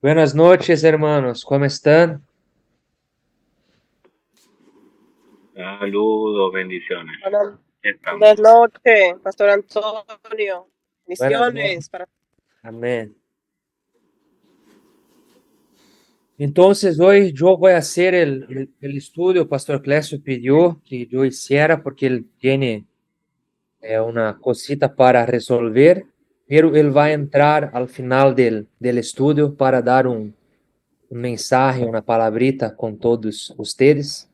Buenas noches, hermanos. ¿Cómo están? Saludos, bendiciones. Buenas, Estamos. buenas noches, Pastor Antonio. Buenas noches. Misiones para Amén. Entonces, hoy yo voy a hacer el estudio. Pastor Clésio pidió que yo hiciera porque él tiene una cosita para resolver, pero él va a entrar al final del estudio para dar un mensaje, una palabrita con todos ustedes.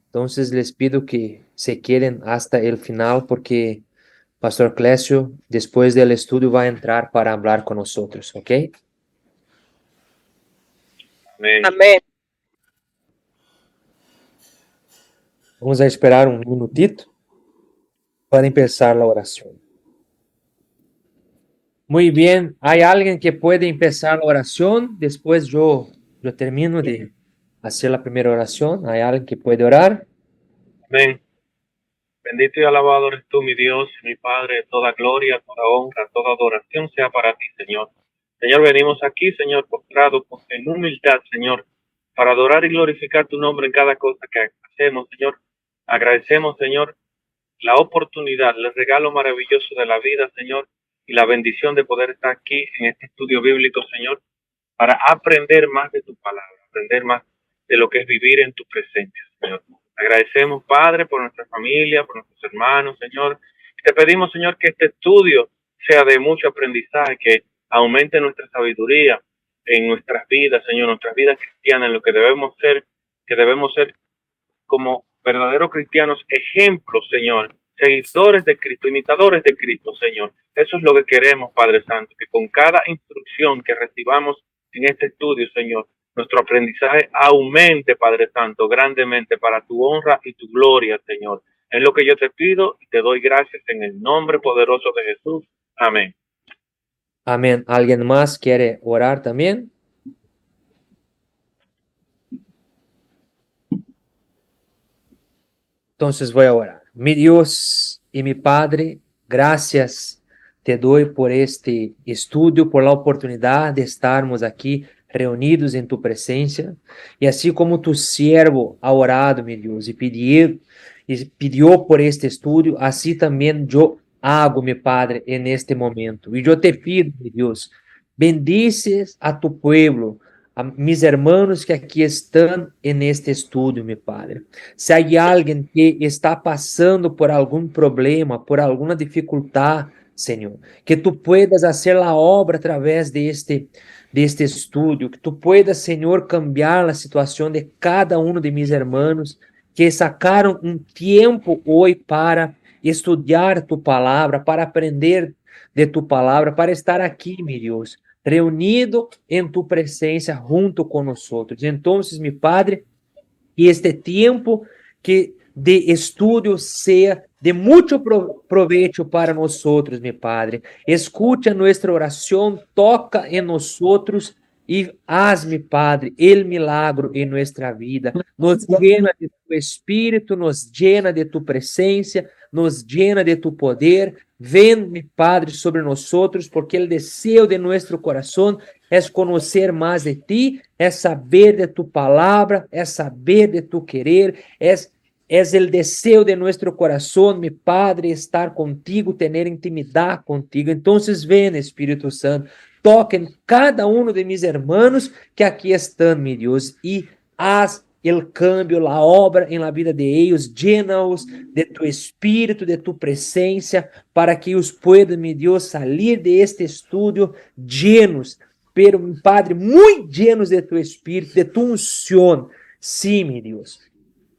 Entonces, les pido que se queden hasta el final porque Pastor Clésio, después del estudio, va a entrar para hablar con nosotros, ¿ok? Amén. amén. Vamos a esperar un minutito para empezar la oración. Muy bien, ¿hay alguien que puede empezar la oración? Después yo termino de hacer la primera oración. ¿Hay alguien que puede orar? Amén. Bendito y alabado eres tú, mi Dios, mi Padre. Toda gloria, toda honra, toda adoración sea para ti, Señor. Señor, venimos aquí, Señor, postrados en humildad, Señor, para adorar y glorificar tu nombre en cada cosa que hacemos, Señor. Agradecemos, Señor, la oportunidad, el regalo maravilloso de la vida, Señor, y la bendición de poder estar aquí en este estudio bíblico, Señor, para aprender más de tu palabra, aprender más de lo que es vivir en tu presencia, Señor. Agradecemos, Padre, por nuestra familia, por nuestros hermanos, Señor. Y te pedimos, Señor, que este estudio sea de mucho aprendizaje, que aumente nuestra sabiduría en nuestras vidas, Señor, nuestras vidas cristianas, en lo que debemos ser como verdaderos cristianos, ejemplos, Señor, seguidores de Cristo, imitadores de Cristo, Señor. Eso es lo que queremos, Padre Santo, que con cada instrucción que recibamos en este estudio, Señor, nuestro aprendizaje aumente, Padre Santo, grandemente para tu honra y tu gloria, Señor. Es lo que yo te pido y te doy gracias en el nombre poderoso de Jesús. Amén. Amén. ¿Alguien más quiere orar también? Entonces voy a orar. Mi Dios y mi Padre, gracias te doy por este estudio, por la oportunidad de estarmos aquí reunidos en tu presencia. Y así como tu siervo ha orado, mi Dios, y pidió por este estudio, así también yo hago, mi Padre, en este momento. Y yo te pido, mi Dios, bendices a tu pueblo, a mis hermanos que aquí están en este estudio, mi Padre. Se hay alguien que está pasando por algún problema, por alguna dificultad, Señor, que tú puedas hacer la obra a través de este estudio, que tú puedas, Señor, cambiar la situación de cada uno de mis hermanos que sacaron un tiempo hoy para estudiar tu palabra, para aprender de tu palabra, para estar aquí, mi Dios, reunido en tu presencia junto con nosotros. Entonces, mi Padre, que este tiempo que de estudio sea de mucho provecho para nosotros, mi Padre. Escucha nuestra oración, toca en nosotros y haz, mi Padre, el milagro en nuestra vida. Nos llena de tu espíritu, nos llena de tu presencia, nos llena de tu poder. Ven, mi Padre, sobre nosotros, porque el deseo de nuestro corazón es conocer más de ti, es saber de tu palabra, es saber de tu querer, es el deseo de nuestro corazón, mi Padre, estar contigo, tener intimidad contigo. Entonces, ven, Espíritu Santo, toca en cada uno de mis hermanos que aquí están, mi Dios, y haz el cambio, la obra en la vida de ellos, llena-os de tu espíritu, de tu presencia, para que ellos puedan, mi Dios, salir de este estudio llenos, pero, Padre, muy llenos de tu espíritu, de tu unción. Sim, meu Deus,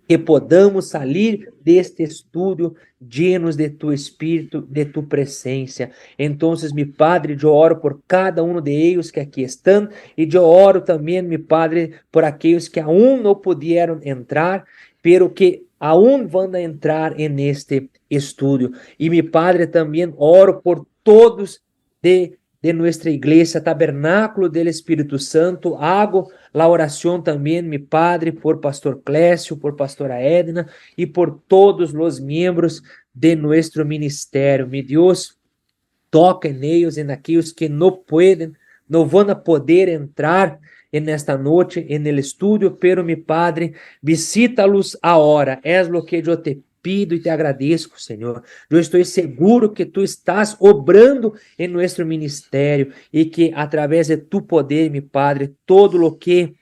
que podamos salir deste estudo llenos de tu espírito, de tu presencia. Então, meu Padre, eu oro por cada um de eles que aqui estão e eu oro também, meu Padre, por aqueles que aún não puderam entrar, pero que aún vão entrar en este estudo. E, meu Padre, também oro por todos de nuestra iglesia, Tabernáculo del Espíritu Santo. Hago la oración también, mi Padre, por Pastor Clésio, por Pastora Edna y por todos los miembros de nuestro ministerio. Mi Dios, toca en ellos, en aquellos que no pueden no van a poder entrar en esta noche en el estudio, pero mi Padre, visítalos ahora. Es lo que yo te pido y te agradezco, Señor. Yo estoy seguro que tú estás obrando en nuestro ministerio y que a través de tu poder, mi Padre, todo lo que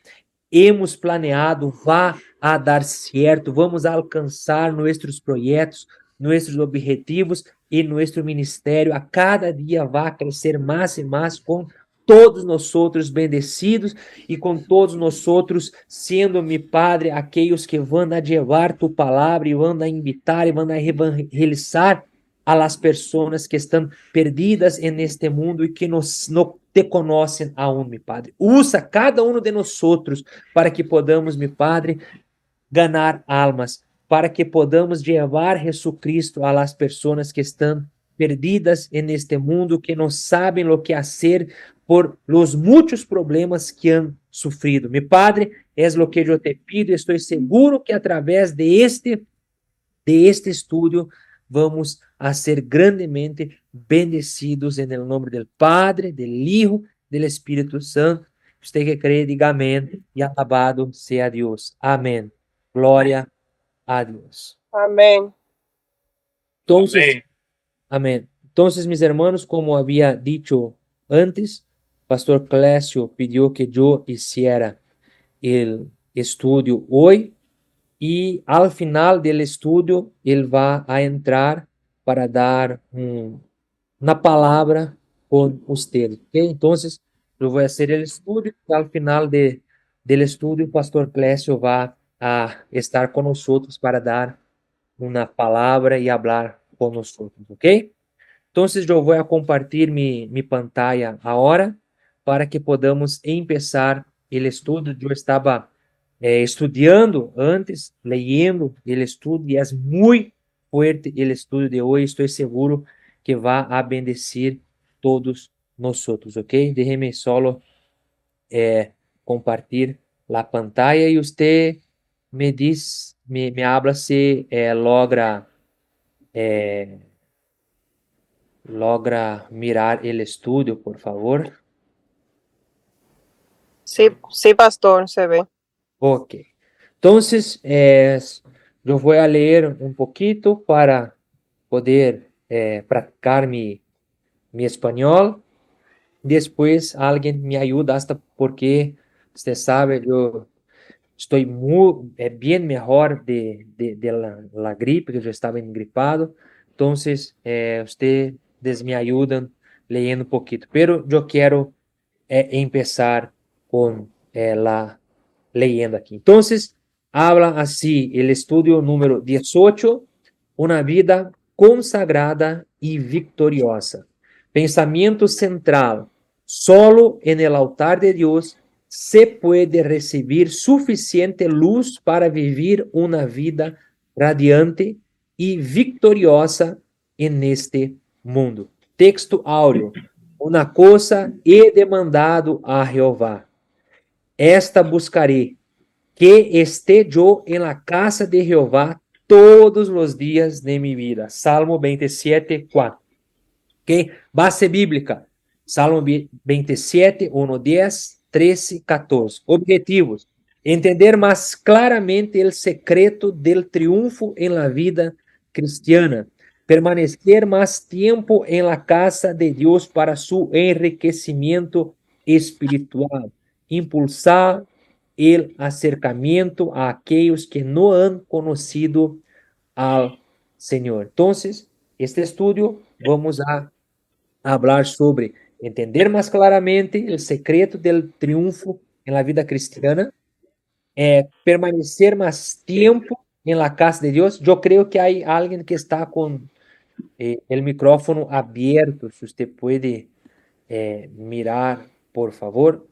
hemos planeado vai a dar certo, vamos alcançar nossos projetos, nossos objetivos e nosso ministério a cada dia vai crescer mais e mais com todos nós outros bendecidos e com todos nós outros sendo, mi Padre, aqueles que vão a levar tu palavra e vão a invitar e vão a evangelizar a las pessoas que estão perdidas en este mundo e que no te conhecem aún, mi Padre. Usa cada um de nós outros para que podamos, mi Padre, ganhar almas, para que podamos levar Jesucristo a las pessoas que estão perdidas en este mundo, que não sabem o que fazer por los muitos problemas que han sufrido. Mi Padre, es lo que eu te pido, estou seguro que através de este estudio vamos a ser grandemente bendecidos en el nombre del Padre, del Hijo, del Espíritu Santo. Usted que cree, diga amén y alabado sea Dios. Amén. Gloria a Dios. Amén. Entonces, amén. Entonces, mis hermanos, como había dicho antes, Pastor Clécio pidió que yo hiciera el estudio hoy. E ao final do estudo, ele vai a entrar para dar uma palavra com vocês. Okay? Então, eu vou fazer o estudo e ao final do estudo, o pastor Clécio vai a estar conosco para dar uma palavra e falar conosco, ok? Então, eu vou a compartilhar minha pantalla agora para que podamos começar o estudo. Eu estava estudiando antes, leyendo o estudo, e é muito forte o estudo de hoje. Estou seguro que vai a bendecir todos nós, ok? Déjeme solo compartilhar a pantalla e você me diz, me habla se logra mirar o estudo, por favor. Sí, sí, pastor, se ve. Ok. Entonces, yo voy a leer un poquito para poder practicar mi español. Después alguien me ayuda hasta porque, usted sabe, yo estoy muy bien mejor de la gripe, que yo estaba engripado. Entonces, ustedes me ayudan leyendo un poquito. Pero yo quiero empezar con la leyendo aqui. Então, habla assim, o estudo número 18, uma vida consagrada e vitoriosa. Pensamento central. Solo en el altar de Deus se puede recibir suficiente luz para vivir uma vida radiante e vitoriosa en este mundo. Texto áureo. Una cosa he demandado a Jehová. Esta buscaré, que esté yo en la casa de Jehová todos los días de mi vida. Salmo 27, 4. ¿Okay? Base bíblica. Salmo 27, 1, 10, 13, 14. Objetivos. Entender más claramente el secreto del triunfo en la vida cristiana. Permanecer más tiempo en la casa de Dios para su enriquecimiento espiritual. Impulsar el acercamiento a aquellos que no han conocido al Señor. Entonces, este estudio vamos a hablar sobre entender más claramente el secreto del triunfo en la vida cristiana, permanecer más tiempo en la casa de Dios. Yo creo que hay alguien que está con el micrófono abierto. Si usted puede mirar, por favor.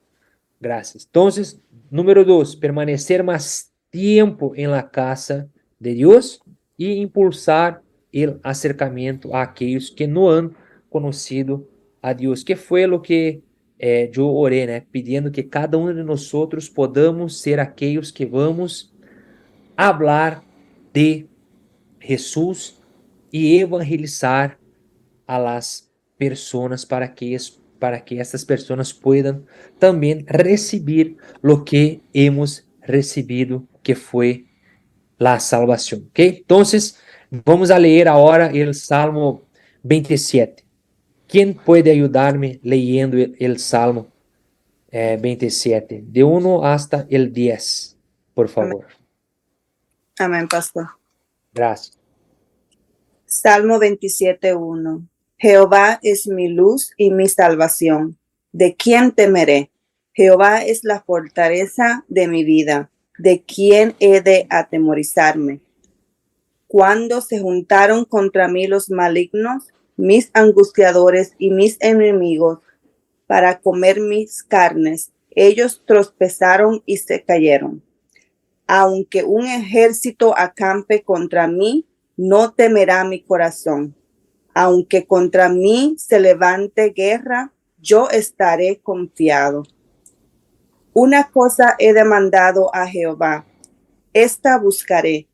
Gracias. Entonces, número 2, permanecer más tiempo en la casa de Dios y impulsar el acercamiento a aquellos que no han conocido a Dios, que fue lo que yo oré, né? Pidiendo que cada uno de nosotros podamos ser aquellos que vamos hablar de Jesús y evangelizar a las personas para que ellas para que estas pessoas puedan também receber lo que hemos recebido, que foi a salvação. ¿Ok? Então, vamos a ler agora o Salmo 27. Quem pode ajudar-me leyendo o Salmo 27, de 1 hasta el 10, por favor? Amén, pastor. Gracias. Salmo 27:1. Jehová es mi luz y mi salvación. ¿De quién temeré? Jehová es la fortaleza de mi vida. ¿De quién he de atemorizarme? Cuando se juntaron contra mí los malignos, mis angustiadores y mis enemigos, para comer mis carnes, ellos tropezaron y se cayeron. Aunque un ejército acampe contra mí, no temerá mi corazón. Aunque contra mí se levante guerra, yo estaré confiado. Una cosa he demandado a Jehová, esta buscaré,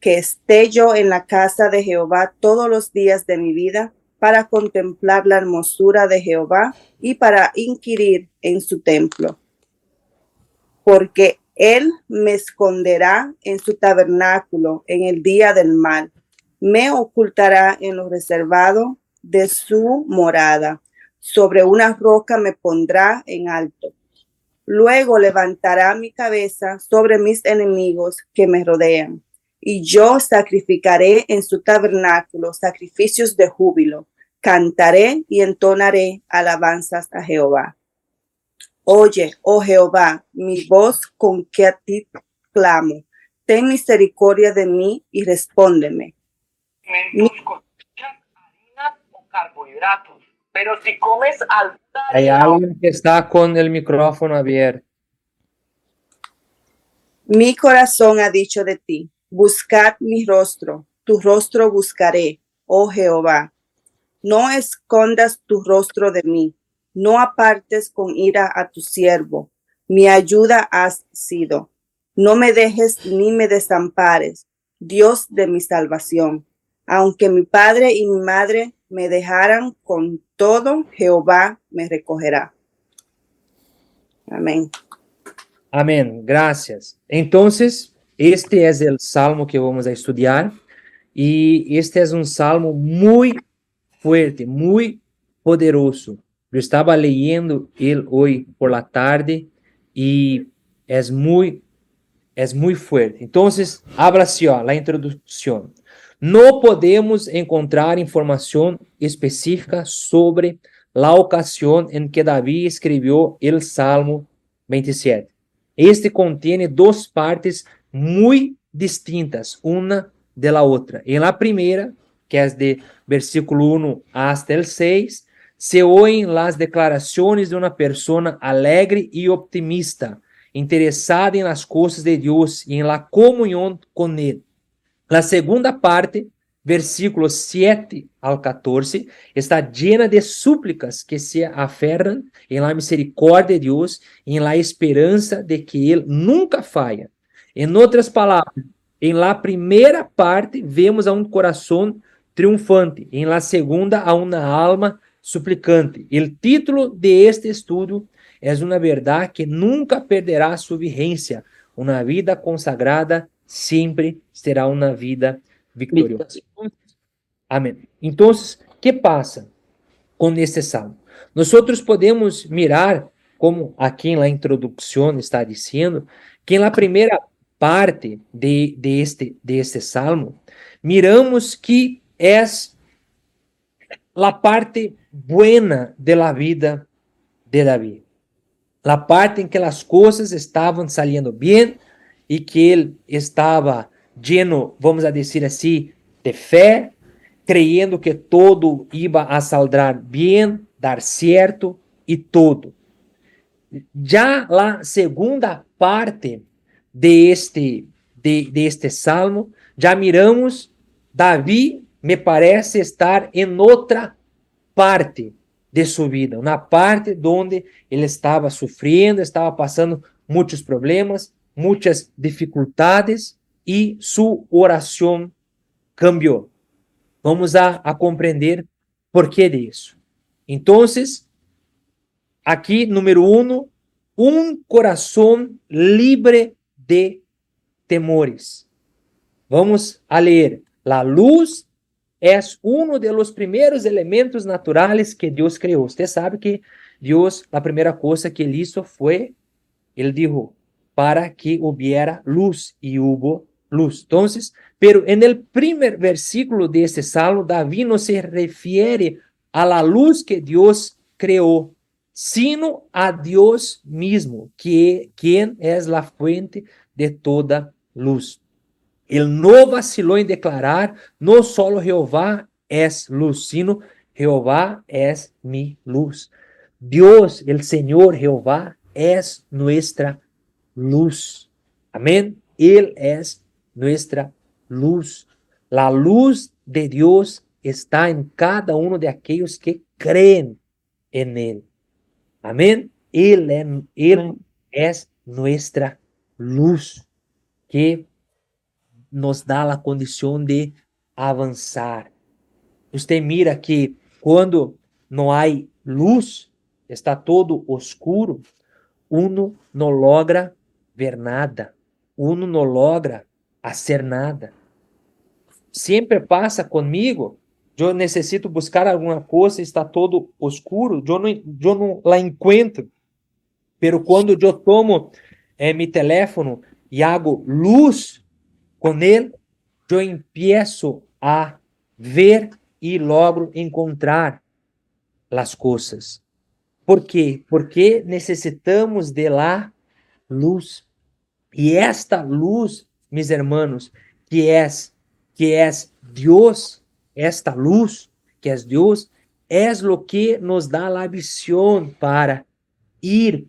que esté yo en la casa de Jehová todos los días de mi vida, para contemplar la hermosura de Jehová y para inquirir en su templo. Porque él me esconderá en su tabernáculo en el día del mal, me ocultará en lo reservado de su morada, sobre una roca me pondrá en alto. Luego levantará mi cabeza sobre mis enemigos que me rodean, y yo sacrificaré en su tabernáculo sacrificios de júbilo, cantaré y entonaré alabanzas a Jehová. Oye, oh Jehová, mi voz con que a ti clamo. Ten misericordia de mí y respóndeme. Harina o carbohidratos, pero si comes alguna Hay harina alguien que está con el micrófono abierto. Mi corazón ha dicho de ti, buscad mi rostro, tu rostro buscaré, oh Jehová. No escondas tu rostro de mí, no apartes con ira a tu siervo. Mi ayuda has sido. No me dejes ni me desampares, Dios de mi salvación. Aunque mi padre y mi madre me dejaran, con todo Jehová me recogerá. Amén. Amém, graças. Então, este é o salmo que vamos a estudar, e este é um salmo muito fuerte, muito poderoso. Eu estava leyendo ele hoje por la tarde e é muito fuerte. Então, habla assim, ó, a introdução. Não podemos encontrar informação específica sobre a ocasião em que Davi escreveu o Salmo 27. Este contiene duas partes muito distintas, uma de la outra. En la primera, que es de versículo 1 hasta el 6, se oyen las declaraciones de una persona alegre y optimista, interesada en las cosas de Dios y en la comunión con Él. La segunda parte, versículos 7 al 14, está llena de súplicas que se aferran en la misericordia de Dios y en la esperanza de que Él nunca falla. En otras palabras, en la primera parte vemos a un corazón triunfante, en la segunda a una alma suplicante. El título de este estudio es una verdad que nunca perderá su vigencia. Una vida consagrada sempre será uma vida vitoriosa. Amém. Então, que passa com este salmo? Nós podemos mirar, como aqui na introdução está dizendo, que na primeira parte de este salmo, miramos que é a parte buena de la vida de David. La parte em que as coisas estavam saliendo bem, e que ele estava lleno, vamos a dizer assim, de fé, creyendo que todo iba a saldar bem, dar certo e todo. Já a segunda parte de este salmo, já miramos, Davi me parece estar em outra parte de sua vida, uma parte onde ele estava sofrendo, estava passando muitos problemas, muitas dificuldades e sua oração cambiou. Vamos a compreender por que disso. Então, Aqui, número 1, um coração livre de temores. Vamos a ler. La luz es uno de los primeros elementos naturales que Dios creó. Usted sabe que Dios, la primera cosa que él hizo fue, él dijo, para que hubiera luz, y hubo luz. Entonces, pero en el primer versículo de este salmo, David no se refiere a la luz que Dios creó, sino a Dios mismo, quien es la fuente de toda luz. Él no vaciló en declarar, no solo Jehová es luz, sino Jehová es mi luz. Dios, el Señor Jehová, es nuestra luz. Amén. Él es nuestra luz. La luz de Dios está en cada uno de aquellos que creen en Él. Amén. Él es nuestra luz, que nos dá a condição de avançar. Você mira que quando não há luz, está todo oscuro, uno não logra ver nada, uno não logra fazer nada. Sempre passa comigo, eu necessito buscar alguma coisa, está todo oscuro, eu não la encontro. Pero quando eu tomo meu telefone e hago luz com ele, eu empiezo a ver e logro encontrar as coisas. ¿Por quê? Porque necessitamos de la luz. E esta luz, mis hermanos, que é Deus, esta luz que é Deus, é o que nos dá a visão para ir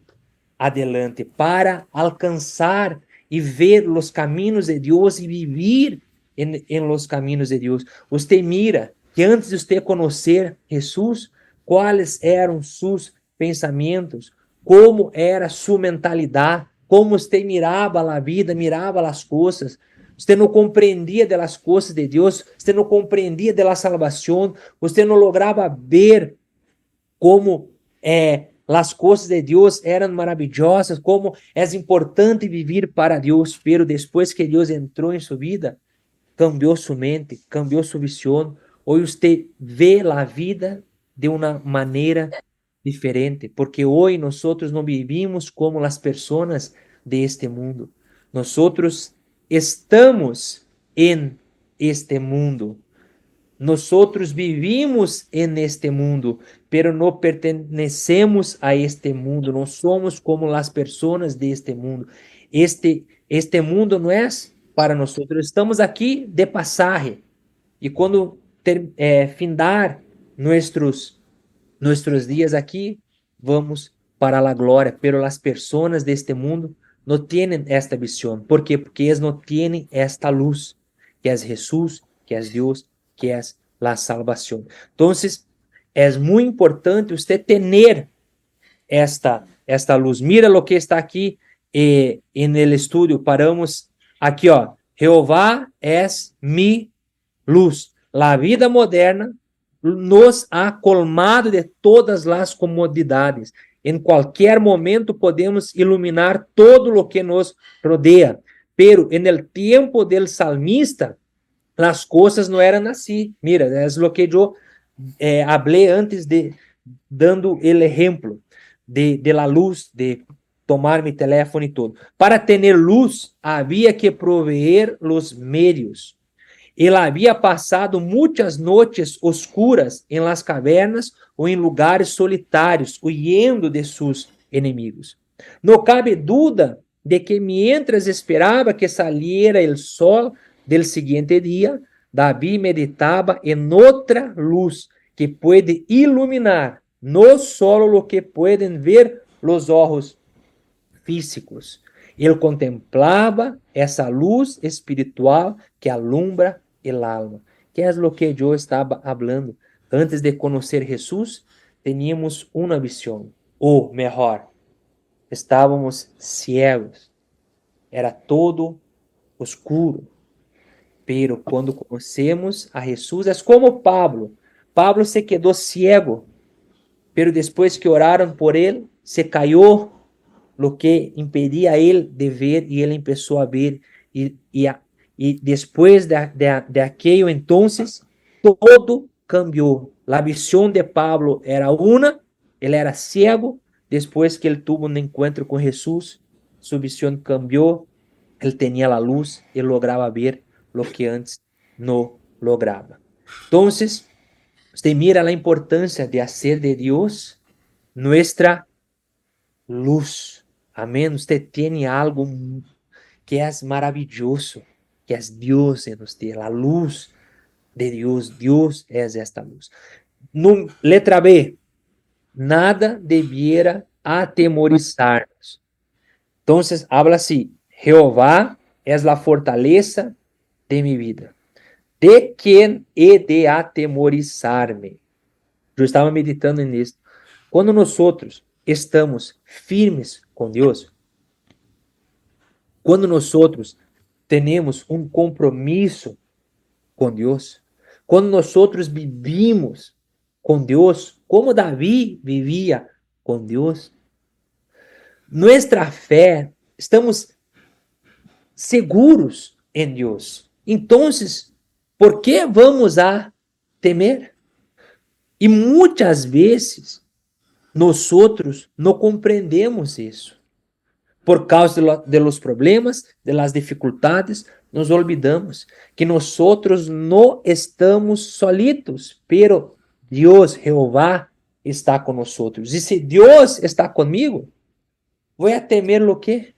adelante, para alcançar e ver os caminhos de Deus e viver em los caminhos de Deus. Você mira que antes de você conhecer Jesus, quais eram seus pensamentos, como era sua mentalidade, como você mirava a vida, mirava as coisas. Você não compreendia das coisas de Deus, você não compreendia da salvação, você não lograva ver como as coisas de Deus eram maravilhosas, como é importante viver para Deus, pero depois que Deus entrou em sua vida, cambiou sua mente, cambiou sua visão. Hoje você vê a vida de uma maneira diferente, porque hoje nós não vivimos como as pessoas de este mundo. Nós estamos em este mundo. Nós vivimos en este mundo, pero não pertenecemos a este mundo, não somos como as pessoas de este mundo. Este mundo não é para nós, estamos aqui de passagem, e quando findar nossos dias aqui, vamos para a glória, pero as pessoas deste mundo não têm esta visão. ¿Por quê? Porque eles não têm esta luz, que é Jesus, que é Deus, que é a salvação. Então, é muito importante você ter esta luz. Mira o que está aqui no estudo. Paramos aqui, ó. Jeová é mi luz. A vida moderna nos ha colmado de todas as comodidades. Em qualquer momento podemos iluminar todo o que nos rodeia. Pero en el tiempo del salmista, as coisas não eram assim. Mira, é o que eu falei antes, dando o exemplo de la luz, de tomar meu telefone e todo. Para ter luz, havia que proveer os meios. Ele havia passado muitas noites oscuras em las cavernas ou em lugares solitários, huyendo de seus inimigos. Não cabe dúvida de que mientras esperava que saliera el sol del siguiente dia, Davi meditava em outra luz que pode iluminar não só o que podem ver os olhos físicos. Ele contemplava essa luz espiritual que alumbra el alma, que é o que eu estava falando. Antes de conhecer Jesus, teníamos uma visão, ou melhor, estávamos ciegos, era todo oscuro. Pero quando conhecemos a Jesus, é como Pablo. Pablo se quedou ciego pero después que oraron por él, se cayó lo que impedía a él de ver y él empezó a ver y después de aquello entonces todo cambió. La visión de Pablo era una, él era ciego, después que él tuvo un encuentro con Jesús, su visión cambió, él tenía la luz, él lograba ver lo que antes no lograba. Entonces, usted mira la importancia de hacer de Dios nuestra luz. Amén. Usted tiene algo que es maravilloso, que es Dios en usted, la luz de Dios. Dios es esta luz. Letra B. Nada debiera atemorizarnos. Entonces, habla así: Jehová es la fortaleza de mi vida. ¿De quién he de atemorizarme? Yo estaba meditando en esto. Cuando nosotros estamos firmes con Dios, quando nosotros temos um compromisso com Deus, quando nós vivimos com Deus, como Davi vivia com Deus, nossa fé, estamos seguros em Deus. Então, por que vamos a temer? E muitas vezes, nós não compreendemos isso. Por causa de los problemas, de las dificultades, nos olvidamos que nosotros no estamos solitos, pero Dios, Jehová, está con nosotros. Y si Dios está conmigo, voy a temer lo que?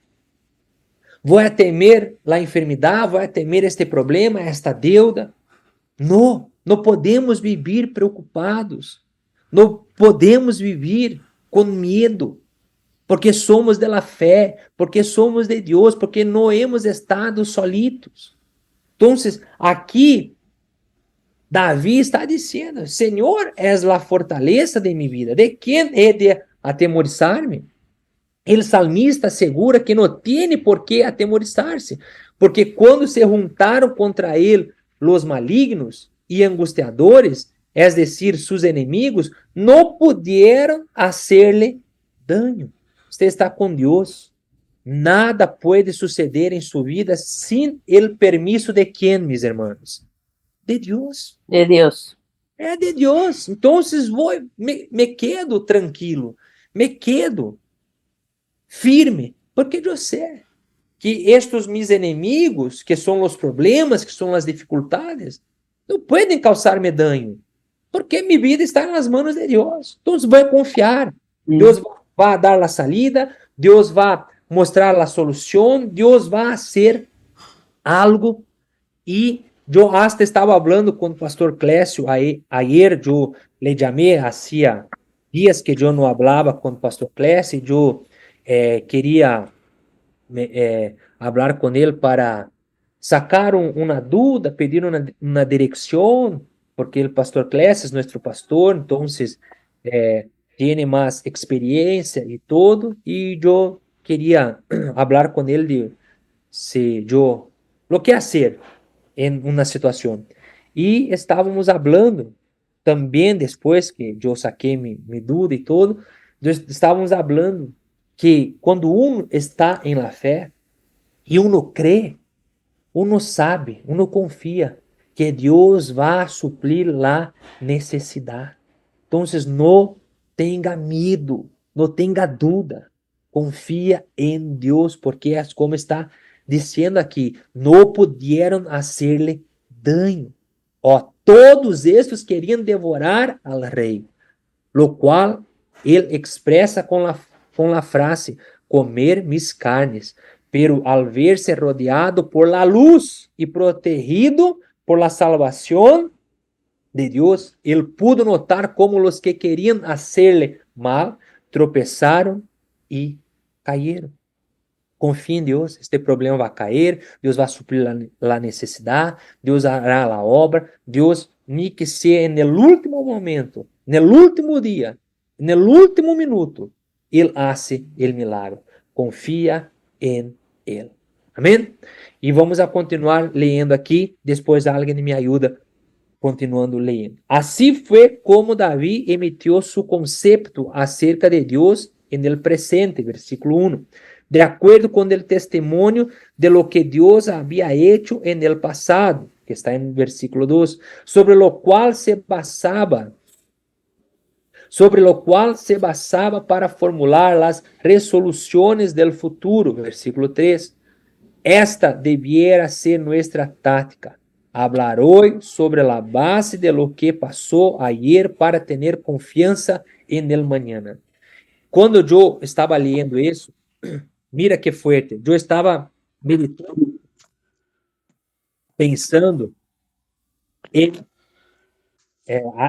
Voy a temer la enfermedad, voy a temer este problema, esta deuda. No, no podemos vivir preocupados. No podemos vivir con miedo. Porque somos de la fé, porque somos de Deus, porque não hemos estado solitos. Então, aqui, Davi está dizendo: Senhor, és la fortaleza de mi vida, ¿de quem he de atemorizar-me? El salmista assegura que não tem por que atemorizar-se, porque quando se juntaram contra ele los malignos e angustiadores, es decir, sus enemigos, não puderam hacer-lhe daño. Você está com Deus. Nada pode suceder em sua vida sem o permisso de quem, meus irmãos? De Deus. De Dios. É de Deus. Então, me quedo tranquilo, me quedo firme, porque eu sei que estes meus inimigos, que são os problemas, que são as dificuldades, não podem causar-me dano, porque minha vida está nas mãos de Deus. Então, vou confiar. Deus vai dar a salida, Deus vai mostrar a solução, Deus vai fazer algo. E eu hasta estava falando com o pastor Clécio ayer, eu le chamei, hacía dias que eu não falava com o pastor Clécio, e eu queria falar com ele para sacar uma dúvida, pedir uma direção, porque o pastor Clécio é nosso pastor, então tem mais experiência e todo, e eu queria falar com ele de se eu o que fazer em uma situação. E estávamos falando também, depois que eu saquei minha dúvida e todo, estávamos falando que quando está em la fé e crê, sabe, confia que Deus vai suprir a necessidade. Então, não tenha medo, não tenha dúvida, confia em Deus, porque é como está dizendo aqui, não puderam hacer-lhe dano. Todos estes queriam devorar al rei, lo qual ele expressa com a frase, comer mis carnes, pero al ver-se rodeado por la luz e protegido por la salvação de Deus, ele pudo notar como os que queriam hacer-lhe mal tropeçaram e caíram. Confie em Deus, este problema vai cair, Deus vai suprir a necessidade, Deus hará a obra, Deus, nem que seja no último momento, no último dia, no último minuto, Ele hace o milagre. Confia em Ele. Amém? E vamos a continuar lendo aqui, depois alguém me ajuda continuando leyendo. Así fue como David emitió su concepto acerca de Dios en el presente, versículo 1, de acuerdo con el testimonio de lo que Dios había hecho en el pasado, que está en versículo 2, sobre lo cual se basaba para formular las resoluciones del futuro, versículo 3. Esta debiera ser nuestra táctica. Hablar hoy sobre la base de lo que pasó ayer para tener confianza en el mañana. Cuando yo estaba leyendo eso, mira que fuerte, yo estaba meditando, pensando en...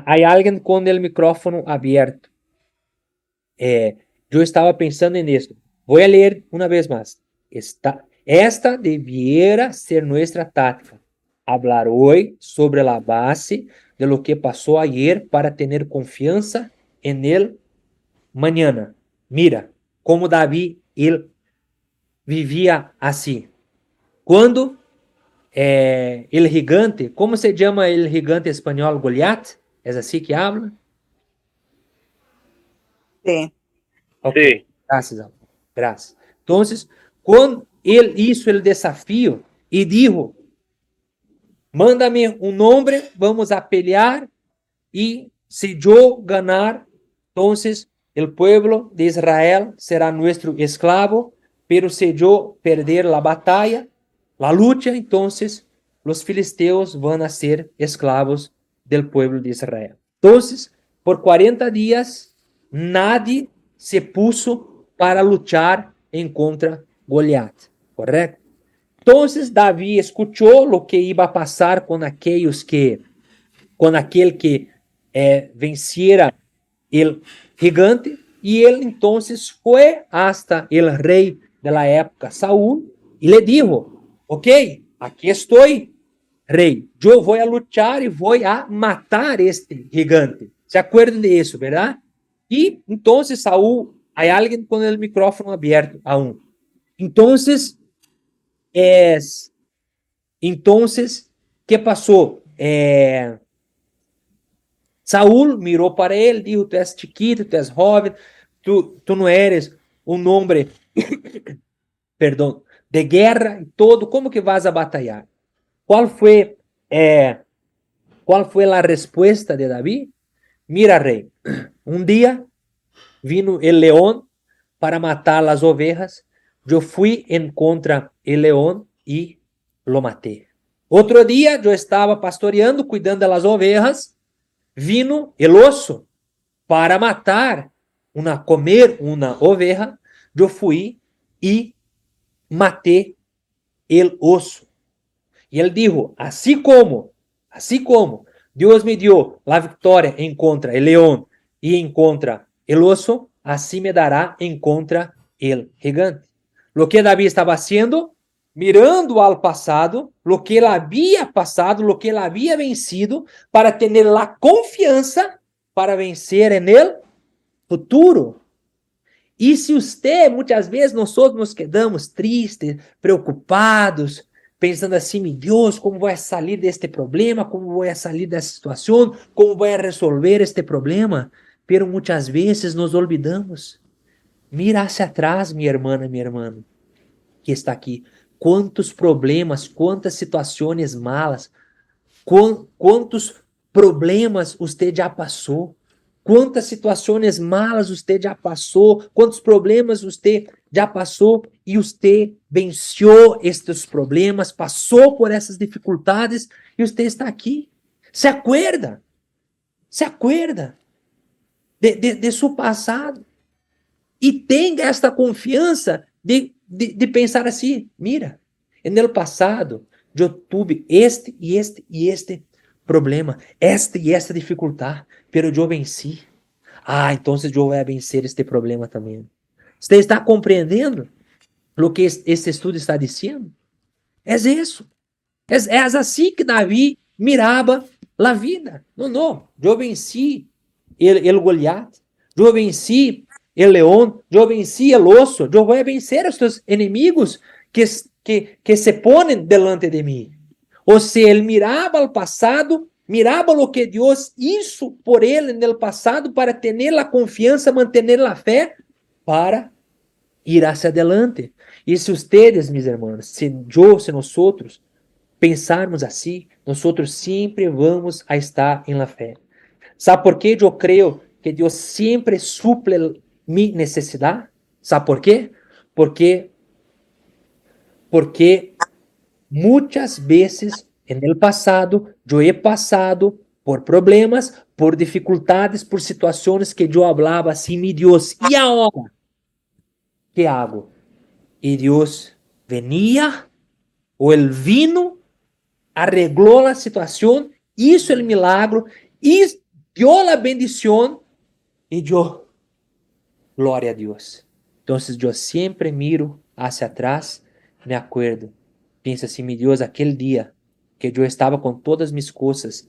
hay alguien con el micrófono abierto. Yo estaba pensando en esto. Voy a leer una vez más. Esta debiera ser nuestra táctica. Hablar hoy sobre la base de lo que pasó ayer para tener confianza en el mañana. Mira como David, él vivía así. Cuando el gigante, ¿cómo se llama el gigante español? Goliat, ¿es así que habla? Sí. Okay. Sí. Gracias, amor. Gracias. Entonces, cuando él hizo el desafío y dijo, mándame un hombre, vamos a pelear y si yo ganar, entonces el pueblo de Israel será nuestro esclavo, pero si yo perder la batalla, la lucha, entonces los filisteos van a ser esclavos del pueblo de Israel. Entonces, por 40 días, nadie se puso para luchar en contra Goliat, ¿correcto? Entonces David escuchó lo que iba a pasar con aquel que venciera el gigante, y él entonces fue hasta el rey de la época, Saúl, y le dijo, ok, aquí estoy, rey, yo voy a luchar y voy a matar este gigante. ¿Se acuerdan de eso, verdad? Y entonces Saúl, hay alguien con el micrófono abierto aún. Entonces, ¿qué pasó? Saúl mirou para ele, dijo, tu és chiquito, tu és joven, tu não eres um homem, perdão, de guerra e todo, como que vas a batalhar? Qual foi a resposta de Davi? Mira, rei, um dia vino o leão para matar as ovelhas, eu fui em contra o leão e lo matei. Outro dia, eu estava pastoreando, cuidando das ovelhas, vino el oso para comer uma oveja, eu fui e matei el oso. E ele dijo, assim como Deus me deu a vitória em contra el leão e em contra el oso, assim me dará em contra el gigante. Lo que Davi estava haciendo, mirando al pasado, lo que él había pasado, lo que él había vencido, para tener la confianza para vencer en el futuro. E se usted, muitas vezes, nosotros nos quedamos tristes, preocupados, pensando assim, meu Deus, como vou sair deste problema, como vou sair dessa situação, como vou resolver este problema, pero muitas vezes nos olvidamos. Mira hacia atrás, minha irmã, que está aqui. Quantos problemas, quantas situações malas, quantos problemas você já passou, quantas situações malas você já passou, quantos problemas você já passou e você venceu estes problemas, passou por essas dificuldades e você está aqui. Se acuerda de seu passado e tenha esta confiança de pensar assim, mira, no passado eu tive este problema, esta e esta dificuldade, pero eu venci. Então eu vou vencer este problema também. Você está compreendendo o que este estudo está dizendo? É isso. É assim que Davi mirava a vida. Não, eu venci el Goliat, eu venci el león, yo vencí el oso, yo voy a vencer a estos enemigos que se ponen delante de mí. O sea, él miraba al pasado miraba lo que Dios hizo por él en el pasado para tener la confianza, mantener la fe para ir hacia adelante. E se ustedes, mis hermanos, se nosotros pensarmos assim, nosotros sempre vamos a estar em la fé. ¿Sabe por qué yo creo que Dios siempre suple mi necesidad? ¿Sabe por qué? Porque muchas veces en el pasado yo he pasado por problemas, por dificultades, por situaciones que yo hablaba así, mi Dios, ¿y ahora qué hago? Y Dios venía o Él vino, arregló la situación, hizo el milagro y dio la bendición y yo, gloria a Dios. Entonces yo siempre miro hacia atrás, me acuerdo, pienso assim, mi Dios, aquele dia que eu estava com todas mis coisas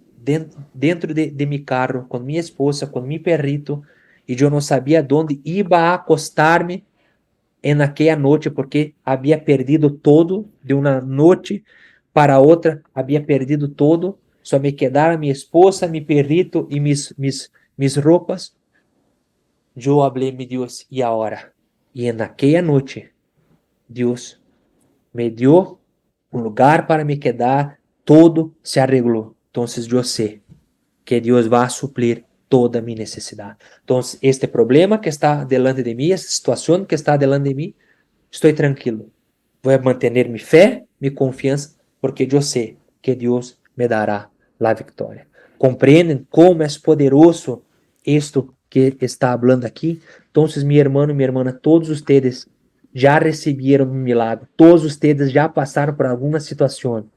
dentro de mi carro, com minha esposa, com mi perrito, e eu não sabia onde iba a acostar-me en aquella noche, porque había perdido todo de una noche para otra, había perdido todo, só me quedara mi esposa, mi perrito y mis ropas. Yo hablé, mi Dios, ¿y ahora? Y en aquella noche, Dios me dio un lugar para me quedar, todo se arregló. Entonces yo sé que Dios va a suplir toda mi necesidad. Entonces, este problema que está delante de mí, esta situación que está delante de mí, estoy tranquilo. Voy a mantener mi fe, mi confianza, porque yo sé que Dios me dará la victoria. ¿Comprenden cómo es poderoso esto que está hablando aquí? Entonces, mi hermano y mi hermana, todos ustedes ya recibieron un milagro. Todos ustedes ya pasaron por alguna situación.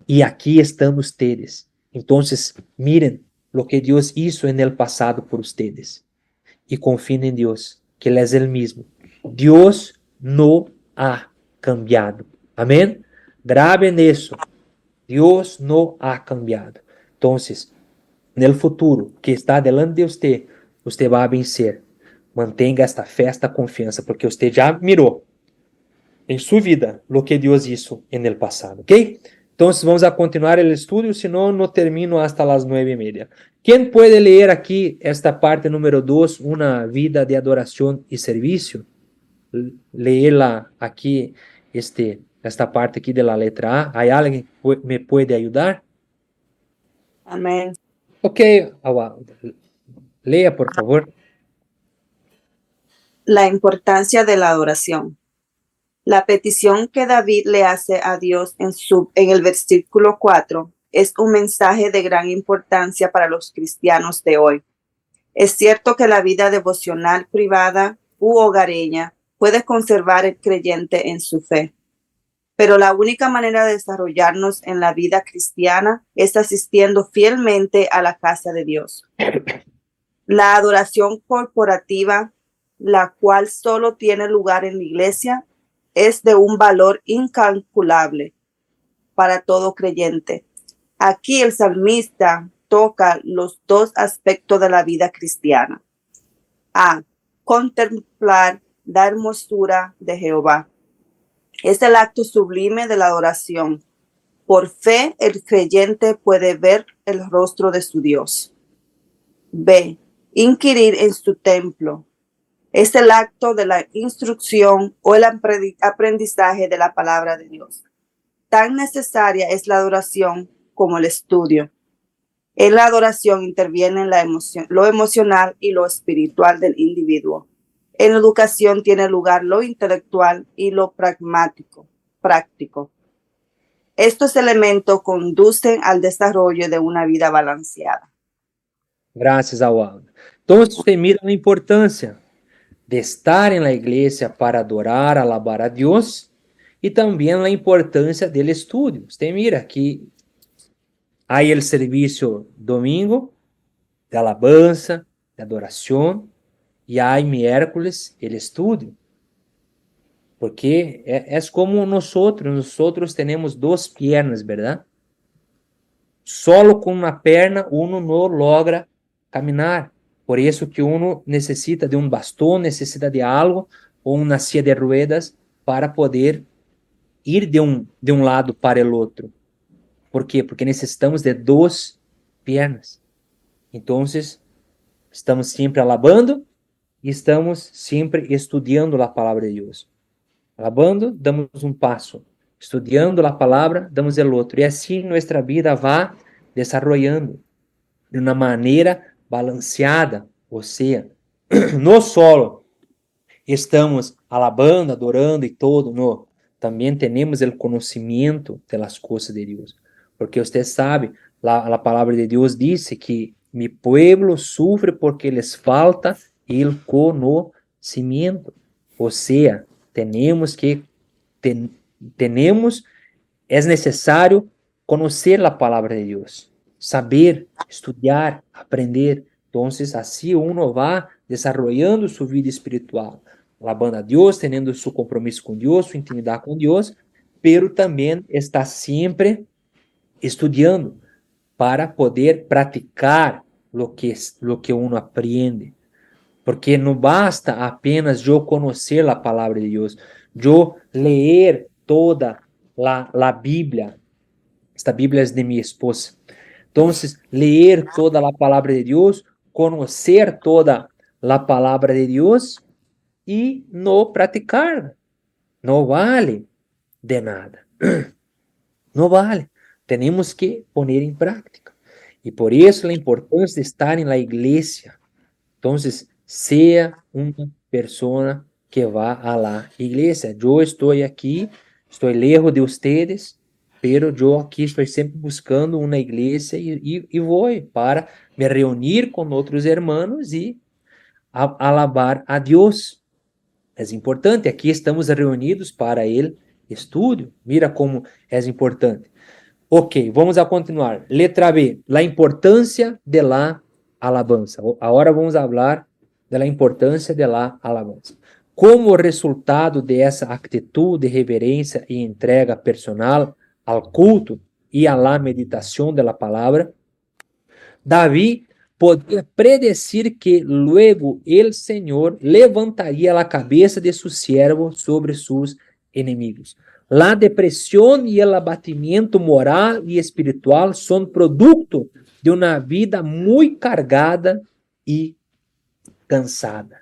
Y aquí están ustedes. Entonces, miren lo que Dios hizo en el pasado por ustedes. Y confíen en Dios, que Él es el mismo. Dios no ha cambiado. Amén. Graben eso. Dios no ha cambiado. Entonces, en el futuro que está delante de usted, usted va a vencer. Mantenga esta fe, esta confianza, porque usted ya miró en su vida lo que Dios hizo en el pasado. ¿Ok? Entonces vamos a continuar el estudio, si no, no termino hasta las 9:30. ¿Quién puede leer aquí esta parte número 2, una vida de adoración y servicio? Leerla aquí, esta parte aquí de la letra A. ¿Hay alguien que me puede ayudar? Amén. Ok, lea por favor. La importancia de la adoración. La petición que David le hace a Dios en el versículo 4 es un mensaje de gran importancia para los cristianos de hoy. Es cierto que la vida devocional privada u hogareña puede conservar el creyente en su fe, pero la única manera de desarrollarnos en la vida cristiana es asistiendo fielmente a la casa de Dios. La adoración corporativa, la cual solo tiene lugar en la iglesia, es de un valor incalculable para todo creyente. Aquí el salmista toca los dos aspectos de la vida cristiana. A. Contemplar la hermosura de Jehová. Es el acto sublime de la adoración. Por fe, el creyente puede ver el rostro de su Dios. B. Inquirir en su templo. Es el acto de la instrucción o el aprendizaje de la palabra de Dios. Tan necesaria es la adoración como el estudio. En la adoración interviene lo emocional y lo espiritual del individuo. En la educación tiene lugar lo intelectual y lo práctico. Estos elementos conducen al desarrollo de una vida balanceada. Gracias, Awaldo. Entonces, usted mira la importancia de estar en la iglesia para adorar, alabar a Dios, y también la importancia del estudio. Usted mira que hay el servicio domingo de alabanza, de adoración, y hay miércoles el estudio. Porque es como nosotros tenemos dos piernas, ¿verdad? Solo con una pierna uno no logra caminar. Por eso que uno necesita de un bastón, necesita de algo, o una silla de ruedas para poder ir de un lado para el otro. ¿Por qué? Porque necesitamos de dos piernas. Então, estamos sempre alabando e estamos sempre estudando a palavra de Deus. Alabando, damos um passo. Estudiando a palavra, damos o outro. E assim nossa vida vai desarrollando de uma maneira balanceada. Ou seja, não só estamos alabando, adorando e todo, não. Também temos o conhecimento das coisas de Deus. Porque você sabe, a palavra de Deus diz que mi pueblo sufre porque les falta el conhecimento. Ou seja, temos que é necessário conhecer a palavra de Deus, saber, estudar, aprender. Então, assim uno vai desarrollando sua vida espiritual, alabando a Deus, tendo seu compromisso com Deus, sua intimidade com Deus, pero também está sempre estudando para poder praticar lo que uno aprende. Porque não basta apenas eu conhecer a palavra de Deus, eu ler toda a Bíblia. Esta Bíblia é de minha esposa. Então, ler toda a palavra de Deus, conhecer toda a palavra de Deus e não praticar, não vale de nada. Não vale. Temos que pôr em prática. E por isso a importância de estar na igreja. Então, seja uma pessoa que vá à la igreja. Eu estou aqui, estou lejos de vocês, pero eu aqui estou sempre buscando uma igreja e vou para me reunir com outros irmãos e alabar a Deus. É importante, aqui estamos reunidos para o estudo. Mira como é importante. Ok, vamos a continuar. Letra B, a importância de la alabanza. Agora vamos falar da importância de la alabanza. Como resultado dessa atitude de reverência e entrega personal ao culto e à la meditação da palavra, Davi podia predecir que luego el Senhor levantaria a cabeça de su siervo sobre sus enemigos. La depressão e o abatimiento moral e espiritual são produto de uma vida muito cargada e cansada.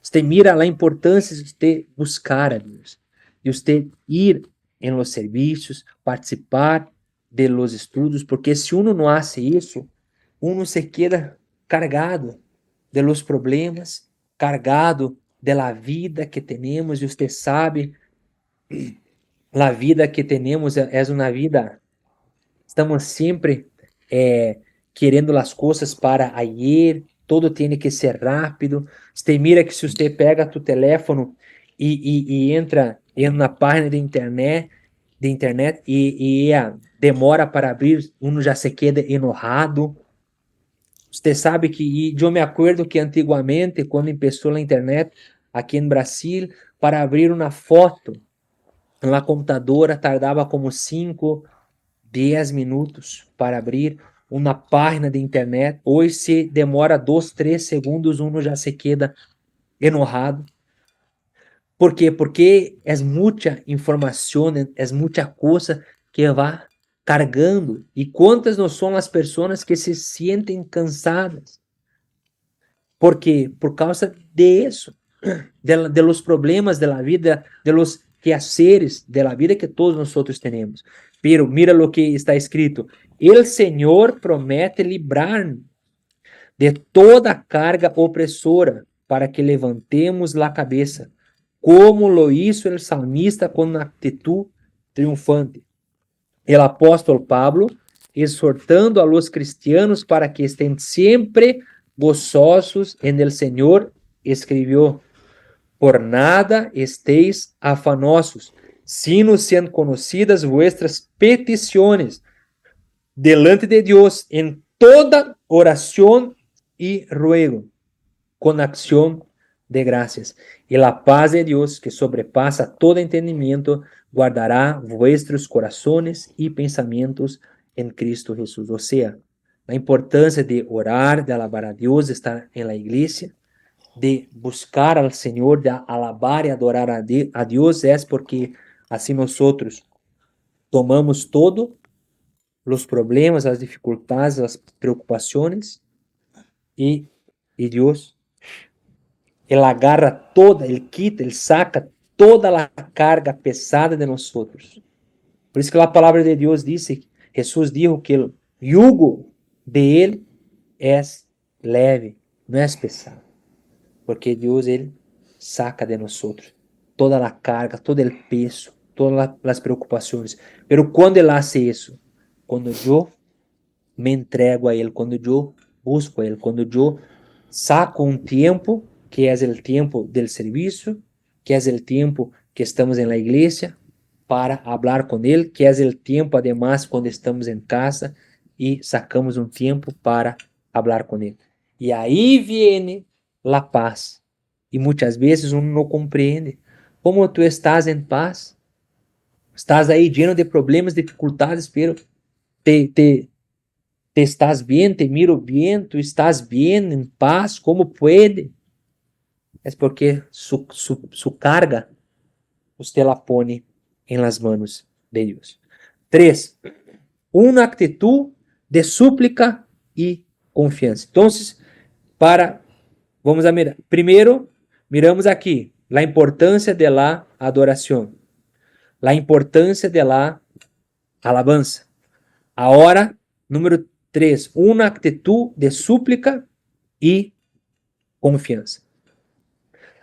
Você mira a importância de você buscar a Deus, de você ir em los serviços, participar de los estudos, porque se uno não hace isso, uno se queda cargado de los problemas, cargado de la vida que temos, e você sabe, a vida que temos é uma vida, estamos sempre querendo as coisas para ayer, todo tem que ser rápido. Você mira que se você pega tu telefone e entra em uma página de internet e demora para abrir, uno já se queda enojado. Você sabe que, eu me acordo que antigamente, quando começou a internet aqui em Brasil, para abrir uma foto na computadora tardava como 5, 10 minutos para abrir uma página de internet. Hoje, se demora 2, 3 segundos, uno já se queda enojado. ¿Por quê? Porque é muita informação, é muita coisa que vai cargando. E quantas não são as pessoas que se sentem cansadas? ¿Por quê? Por causa de isso, de los problemas de la vida, de los quehaceres de la vida que todos nós temos. Pero mira lo que está escrito: el Senhor promete livrar de toda carga opressora para que levantemos a cabeça, como lo hizo el salmista con actitud triunfante. El apóstolo Pablo, exortando a los cristianos para que estén siempre gozosos en el Señor, escribió: por nada estéis afanosos, sino sean conocidas vuestras peticiones delante de Dios en toda oración y ruego, con acción de gracias. Y la paz de Dios, que sobrepasa todo entendimiento, guardará vuestros corazones y pensamientos en Cristo Jesús. O sea, la importancia de orar, de alabar a Dios, de estar en la iglesia, de buscar al Señor, de alabar y adorar a Dios, es porque así nosotros tomamos todo os problemas, as dificuldades, as preocupações, e Deus, Ele agarra toda, Ele quita, Ele saca toda a carga pesada de nós. Por isso que a palavra de Deus diz, Jesus dijo que o yugo de Ele é leve, não é pesado, porque Deus, Ele saca de nós toda a carga, todo o peso, todas as preocupações. Pero quando Ele hace isso, quando eu me entrego a Ele, quando eu busco a Ele, quando eu saco um tempo, que é o tempo do serviço, que é o tempo que estamos na igreja, para falar com Ele, que é o tempo, además, quando estamos em casa e sacamos um tempo para falar com Ele. E aí vem a paz. E muitas vezes uno não compreende como tu estás em paz. Estás aí lleno de problemas, dificuldades, pero te estás bem, te miro bem, tu estás bem, em paz, como pode? É porque su carga usted la pone en las manos de Dios. 3. Una actitud de súplica y confianza. Entonces, vamos a mirar. Primero, miramos aquí la importancia de la adoración, la importancia de la alabanza. Ahora, número 3, una actitud de súplica y confianza.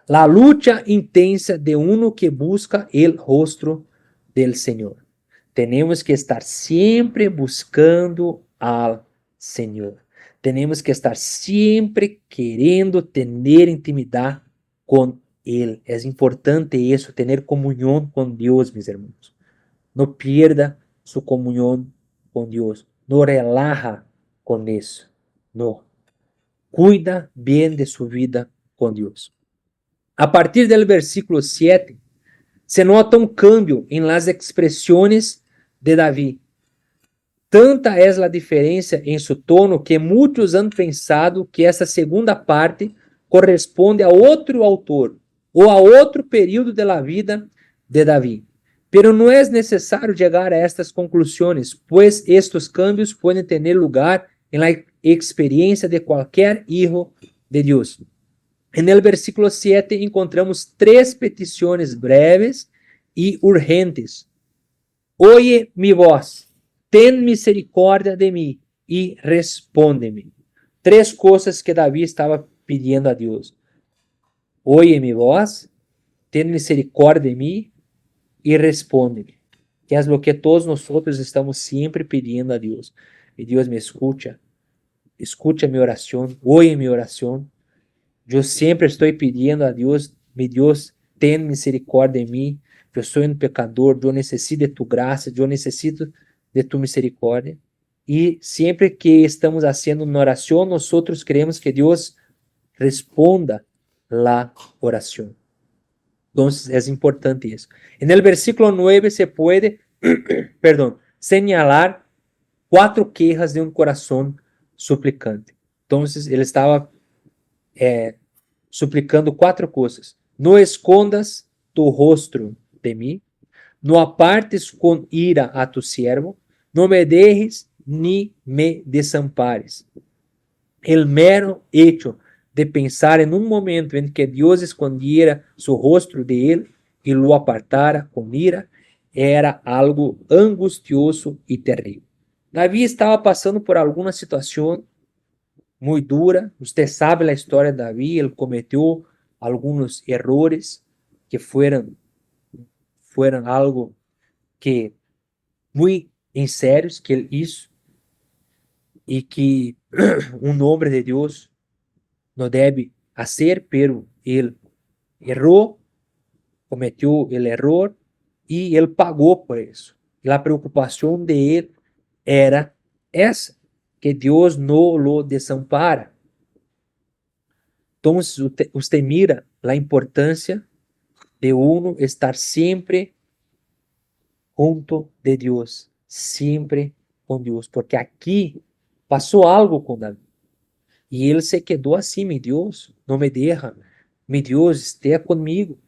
La lucha intensa de uno que busca el rostro del Señor. Tenemos que estar siempre buscando al Señor. Tenemos que estar siempre queriendo tener intimidad con Él. Es importante eso, tener comunión con Dios, mis hermanos. No pierda su comunión con Dios. No relaja con eso. No. Cuida bien de su vida con Dios. A partir do versículo 7, se nota um cambio em las expressões de Davi. Tanta é a diferença em seu tono que muitos han pensado que essa segunda parte corresponde a outro autor ou a outro período da vida de Davi. Pero não é necessário chegar a estas conclusões, pois estes cambios podem ter lugar em la experiência de qualquer hijo de Deus. En el versículo 7 encontramos 3 peticiones breves y urgentes. Oye mi voz, ten misericordia de mí y respóndeme. 3 cosas que David estaba pidiendo a Dios. Oye mi voz, ten misericordia de mí y respóndeme. Que es lo que todos nosotros estamos siempre pidiendo a Dios. Y Dios me escucha mi oración, oye mi oración. Eu sempre estou pedindo a Deus, meu Deus, tem misericórdia de mim. Eu sou um pecador, eu necessito de tu graça, eu necessito de tu misericórdia. E sempre que estamos fazendo uma oração, nós queremos que Deus responda a oração. Então, é importante isso. No versículo 9 se pode, señalar 4 quejas de um coração suplicante. Então, ele estava suplicando 4 coisas. No escondas tu rostro de mim, no apartes com ira a tu siervo, no me dejes ni me desampares. El mero hecho de pensar em um momento em que Deus escondiera su rostro de ele e lo apartara com ira era algo angustioso e terrível. Davi estava passando por alguma situação muito dura. Você sabe a história de Davi, ele cometeu alguns erros que foram algo que muito em sérios que ele hizo e que um homem de Deus não deve fazer, pero ele errou, cometeu o erro e ele pagou por isso. E a preocupação de ele era essa, que Deus não lo desampara. Então, você mira a importância de uno estar sempre junto de Deus, sempre com Deus, porque aqui passou algo com Davi. E ele se quedou assim: meu Deus, não me deixa, meu Deus, esteja comigo,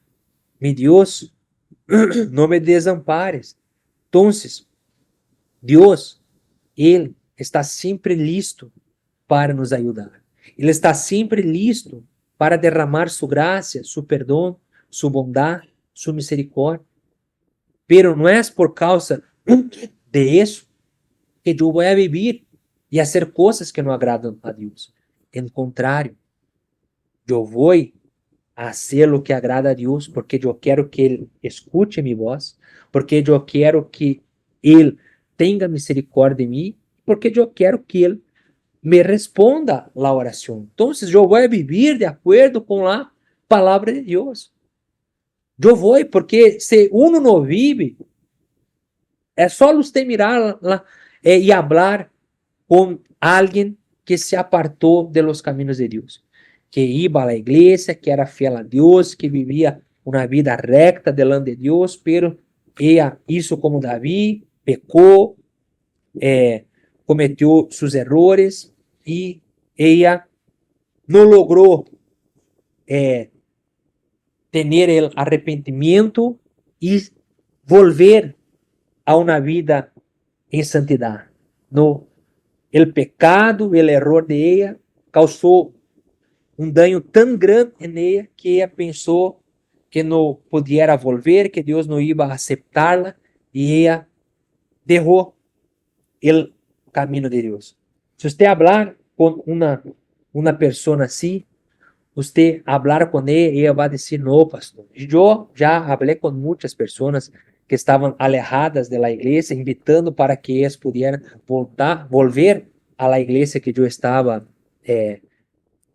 meu Deus, não me desampares. Então, Deus Ele está sempre listo para nos ajudar. Ele está sempre listo para derramar sua graça, seu perdão, sua bondade, sua misericórdia. Pero não é por causa de isso que eu vou viver e fazer coisas que não agradam a Deus. Em contrário, eu vou fazer o que agrada a Deus porque eu quero que Ele escute minha voz, porque eu quero que Ele tenha misericórdia de mim, porque eu quero que Ele me responda a oração. Então, eu vou viver de acordo com a palavra de Deus. Eu vou, porque se uno não vive, é só você mirar lá e falar com alguém que se apartou de los caminos de Deus, que iba a la iglesia, que era fiel a Deus, que vivia uma vida recta delante de Deus, pero ella hizo como Davi, pecou, cometeu seus errores e ella não logrou ter el arrepentimiento e volver a uma vida em santidade. No, el pecado, el error de ella causou um dano tão grande em ella que ella pensou que não podia volver, que Deus não ia aceitar-la e ella deixou o caminho de Deus. Se você falar com uma pessoa assim, você falar com ela vai dizer: não, pastor. Eu já falei com muitas pessoas que estavam alejadas da igreja, invitando para que elas pudieran volver a la igreja que eu estava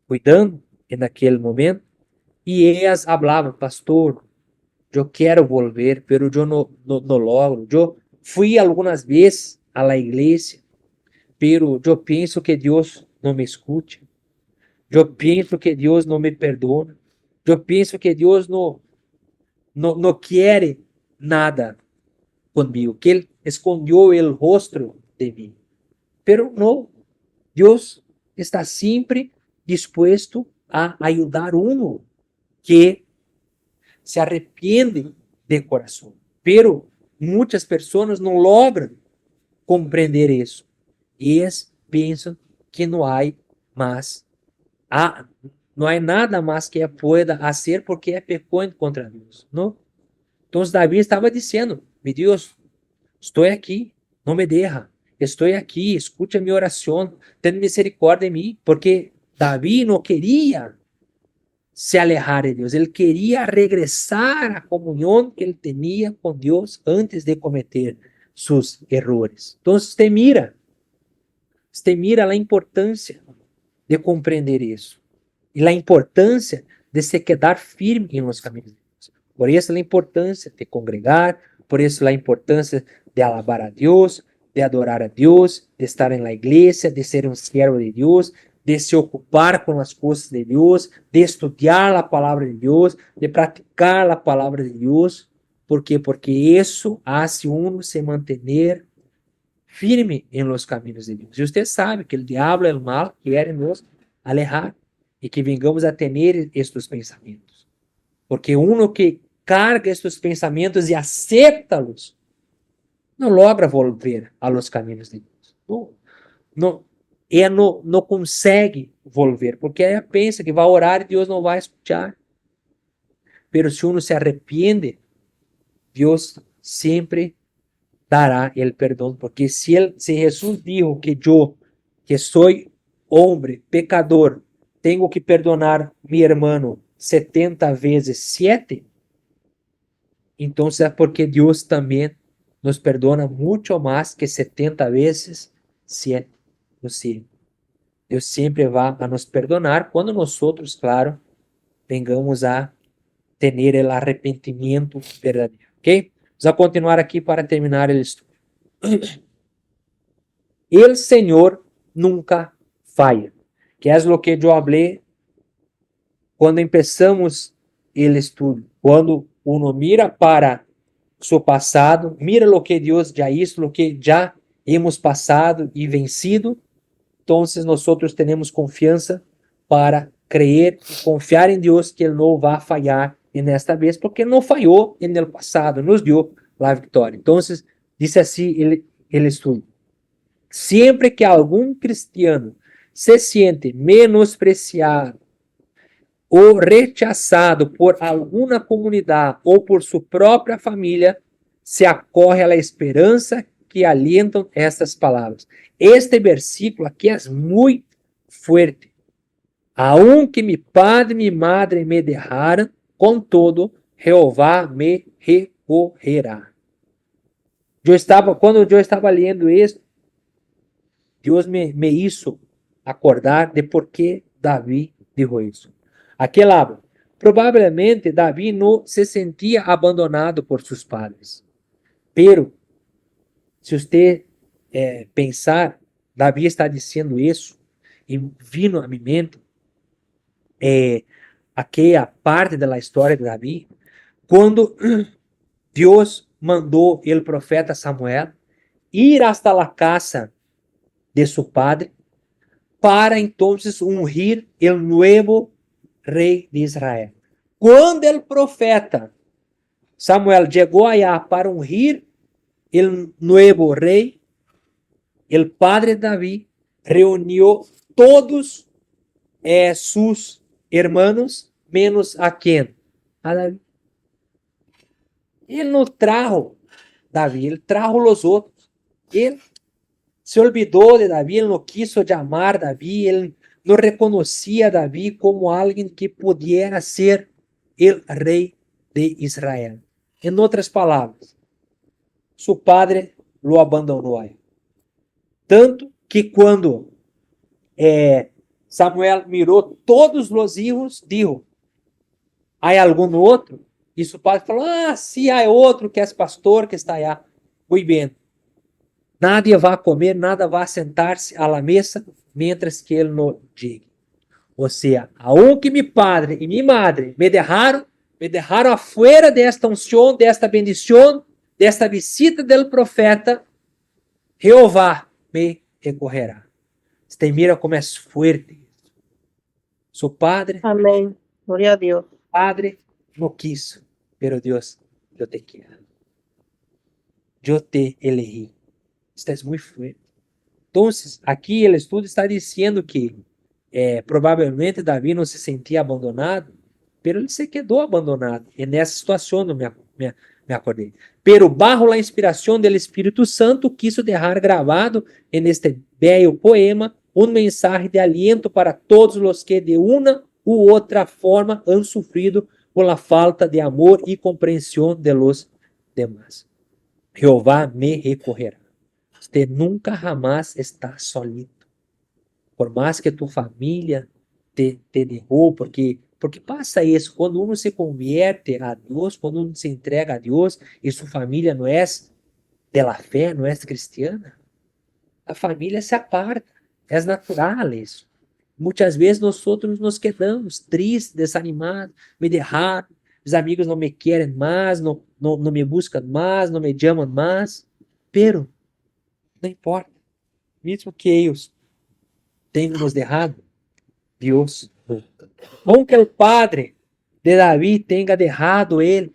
cuidando naquele momento, e elas falavam: pastor, eu quero volver, pero eu não logro. Eu fui algumas vezes a la igreja, pero eu penso que Deus não me escute. Eu penso que Deus não me perdona. Eu penso que Deus não quer nada comigo, que Ele escondeu o rosto de mim. Pero não, Deus está sempre disposto a ajudar uno que se arrepende de coração. Pero muitas pessoas não logram compreender isso. E eles pensam que não há mais não há nada mais que pueda fazer porque pecou contra Deus, não? Então Davi estava dizendo: meu Deus, estou aqui, não me deixa, estou aqui, escute a minha oração, tenha misericórdia de mim, porque Davi não queria se alejar de Deus, ele queria regressar à comunhão que ele tinha com Deus antes de cometer seus errores. Então você mira a importância de compreender isso. E a importância de se quedar firme em los caminhos de Deus. Por isso a importância de congregar, por isso a importância de alabar a Deus, de adorar a Deus, de estar em la igreja, de ser um servo de Deus, de se ocupar com as coisas de Deus, de estudar a palavra de Deus, de praticar a palavra de Deus. ¿Por quê? Porque isso hace uno se manter firme em los caminos de Deus. E você sabe que o diabo e o mal querem nos alejar e que vengamos a ter estes pensamentos. Porque uno que carga estes pensamentos e aceita-los, não logra volver a los caminos de Deus. Ela não consegue volver, porque ela pensa que vai orar e Deus não vai escutar. Pero se uno se arrepende, Deus sempre dará el perdão, porque se Jesus dijo que eu, que sou homem, pecador, tenho que perdonar mi hermano 70 vezes 7, então é porque Deus também nos perdona muito mais que 70 vezes 7. Ou seja, Deus sempre vai a nos perdonar quando nós, claro, vengamos a ter o arrependimento verdadeiro. Ok? Vamos continuar aqui para terminar o estudo. El Senhor nunca falla, que é o que eu falei quando começamos o estudo. Quando uno mira para seu passado, mira o que Deus já hizo, o que já hemos passado e vencido, então nós temos confiança para crer e confiar em Deus que Ele não vai falhar nesta vez, porque não falhou no passado, nos deu a vitória. Então, diz assim ele estudo: Sempre que algum cristiano se siente menospreciado ou rechaçado por alguma comunidade ou por sua própria família, se acorre à esperança que alientam estas palavras. Este versículo aqui é muito fuerte. Aunque mi padre e mi madre me dejaram, contudo, Jeová me recorrerá. Quando eu estava lendo isso, Deus me hizo acordar de por que Davi dijo isso. Aquela, provavelmente Davi não se sentia abandonado por seus padres. Pero, se você pensar, Davi está dizendo isso, e vindo a minha mente, aquela parte da história de Davi, quando Deus mandou o profeta Samuel ir hasta a casa de seu padre para então ungir o novo rei de Israel. Quando o profeta Samuel chegou allá para ungir o novo rei, o padre Davi reuniu todos sus hermanos, menos a quem? A Davi. Ele não trajo Davi, ele trajo os outros. Ele se olvidou de Davi, ele não quis chamar Davi, ele não reconhecia Davi como alguém que pudiera ser o rei de Israel. Em outras palavras, seu padre o abandonou. Tanto que quando Samuel mirou todos os filhos, disse: há algum outro? E seu padre falou: sim, há outro que é pastor que está allá. Muito bem. Nadie vai comer, nada vai sentar-se à la mesa, mientras que ele não diga. Ou seja, aunque mi padre e mi madre me deixaram afuera desta unção, desta bendição, desta visita do profeta, Jeová me recorrerá. Você mira como é forte. Seu padre, Amén. Gloria a Dios. padre não quis, pero Deus, eu te quero. Eu te elegí. Isso é muito forte. Então, aqui o estudo está dizendo que provavelmente Davi não se sentia abandonado, pero ele se quedou abandonado. E nessa situação eu me acordei. Pero bajo a inspiração do Espírito Santo, quiso deixar gravado neste bello poema mensagem de aliento para todos os que de uma u outra forma han sufrido por la falta de amor e compreensão de los demás. Jeová me recorrerá. Você nunca jamás está solito. Por mais que tu família te derrubou, porque passa isso, quando uno se convierte a Deus, quando uno se entrega a Deus e sua família não é de la fé, não é cristiana, a família se aparta. É natural isso. Muitas vezes nós nos quedamos tristes, desanimados, me derraram, os amigos não me querem mais, não me buscam mais, não me chamam mais, pero não importa. Mesmo que eles tenham nos derrado, Deus, aunque o padre de Davi tenha derrado ele,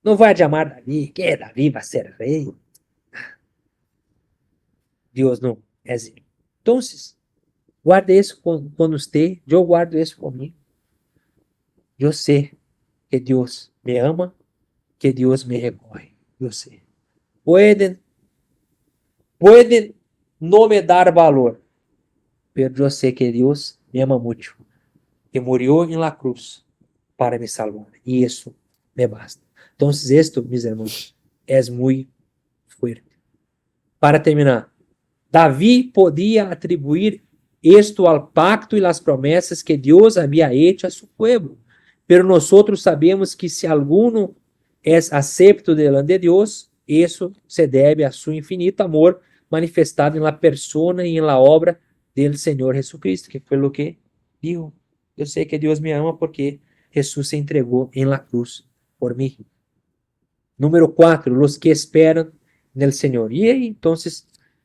não vai chamar Davi, que Davi vai ser rei. Deus não é assim. Então, guarde isso com você, eu guardo isso comigo. Eu sei que Deus me ama, que Deus me recorre. Eu sei. Pueden não me dar valor, mas eu sei que Deus me ama muito, que morreu em la cruz para me salvar, e isso me basta. Então, isto, meus irmãos, é muito forte. Para terminar, Davi podia atribuir isto ao pacto e às promessas que Deus havia hecho a seu povo, pero nosotros sabemos que se alguno é acepto delante de Deus, isso se deve a seu infinito amor manifestado na persona e na obra do Senhor Jesucristo, que foi o que dijo: eu sei que Deus me ama porque Jesus se entregou em la cruz por mim. Número 4, os que esperam no Senhor. E aí, então,